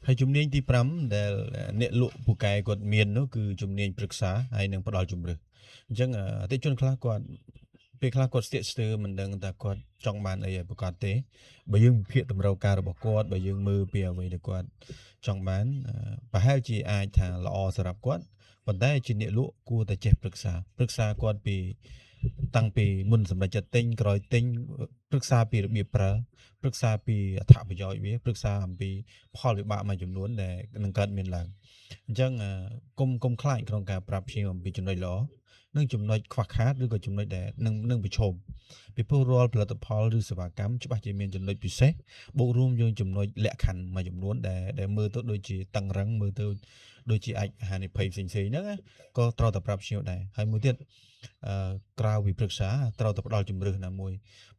ហើយជំនាញទី5ដែលអ្នកលក់ពូកែគាត់មាននោះគឺជំនាញប្រឹក្សាហើយនឹងផ្ដល់ជំរឿសអញ្ចឹងអតិថិជនខ្លះគាត់ពេលខ្លះគាត់ស្ទាក់ស្ទើរមិនដឹងថាគាត់ចង់បានអីឲ្យប្រកាសទេបើយើងវិភាគតម្រូវការរបស់គាត់បើយើងមើលពីអ្វីដែលគាត់ចង់បានប្រហែលជាអាចថាល្អសម្រាប់គាត់ប៉ុន្តែជាអ្នកលក់គួរតែចេះប្រឹក្សាគាត់ពីតាំងពីមុនសម្រាប់ចិត្តទិញក្រោយទិញប្រឹក្សាពីរបៀបប្រើប្រឹក្សាពីអត្ថប្រយោជន៍វាប្រឹក្សាអំពីផលវិបាកមួយចំនួនដែលនឹងកើតមានឡើងអញ្ចឹងគុំខ្លាចក្នុងការប្រាប់ភ្ញៀវអំពីចំណុចល្អនិងចំណុចខ្វះខាតឬក៏ចំណុចដែលនឹងប្រឈមពីព្រោះរាល់ផលិតផលឬសេវាកម្មច្បាស់ជាមានចំណុចពិសេសបូករួមយើងចំណុចលក្ខខណ្ឌមួយចំនួនដែលមើលទៅដូចជាតឹងរឹងមើលទៅដូចជាអាចហានិភ័យផ្សេងៗហ្នឹងក៏ត្រូវតែប្រាប់ភ្ញៀវដែរហើយមួយទៀតក្រៅពីប្រឹក្សាត្រូវតែផ្ដល់ជំរឿសណាមួយ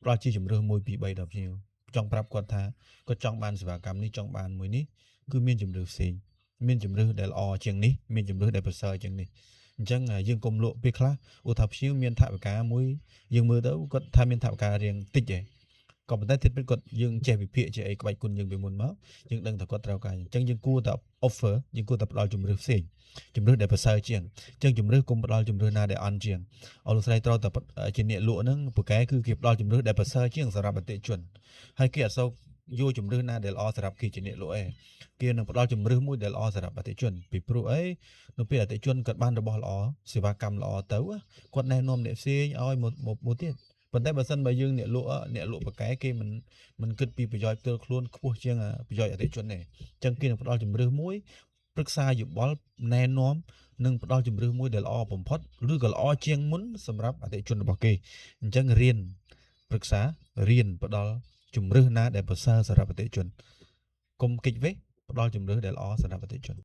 ផ្ដល់ជាជំរឿស1 2 3ដល់ភ្ញៀវចង់ប្រាប់គាត់ថាគាត់ចង់បានសេវាកម្មនេះចង់បានមួយនេះគឺមានជំរឿសផ្សេងមានជំរឿសដែលល្អជាងនេះមានជំរឿសដែលប្រសើរជាងនេះអញ្ចឹងយើងកុំលក់ពេលខ្លះឧទាហរណ៍ភ្ញៀវមានថវិកាមួយយើងមើលទៅគាត់ថាមានថវិការៀងតិចឯងក៏ប៉ុន្តែទៀតគាត់យើងចេះវិភាគជាអីក្បាច់គុណយើងពីមុនមកយើងដឹងថាគាត់ត្រូវការអញ្ចឹងយើងគួរតែ offer យើងគួរតែផ្ដល់ជំរឿសផ្សេងជំរឿសដែលប្រសើរជាងអញ្ចឹងជំរឿសគុំផ្ដល់ជំរឿសណាដែលអន់ជាងអលោកស្រីត្រូវតែជាអ្នកលក់ហ្នឹងពូកែគឺគេផ្ដល់ជំរឿសដែលប្រសើរជាងសម្រាប់អតិថិជនហើយគេអត់សូវយកជំរឿសណាដែលល្អសម្រាប់គេជាអ្នកលក់ឯងគេនឹងផ្ដល់ជំរឿសមួយដែលល្អសម្រាប់អតិថិជនពីព្រោះអីនៅពេលអតិថិជនគាត់បានរបស់ល្អសេវាកម្មល្អទៅគាត់ណែនាំអ្នកផ្សេងឲ្យមកទៀតប៉ុន្តែបើសិនបើយើងអ្នកលក់បកែគេមិនគិតពីប្រយោជន៍ផ្ទាល់ខ្លួនខ្ពស់ជាងប្រយោជន៍អតិថិជនទេអញ្ចឹងគេនឹងផ្ដល់ជំរឿសមួយប្រឹក្សាយោបល់ណែនាំនិងផ្ដល់ជំរឿសមួយដែលល្អបំផុតឬក៏ល្អជាងមុនសម្រាប់អតិថិជនរបស់គេអញ្ចឹងរៀនប្រឹក្សារៀនផ្ដល់ជំរឿសណាដែលប្រសើរសម្រាប់អតិថិជនកុំកិច្ចវេះផ្ដល់ជំរឿសដែលល្អសម្រាប់អតិថិជន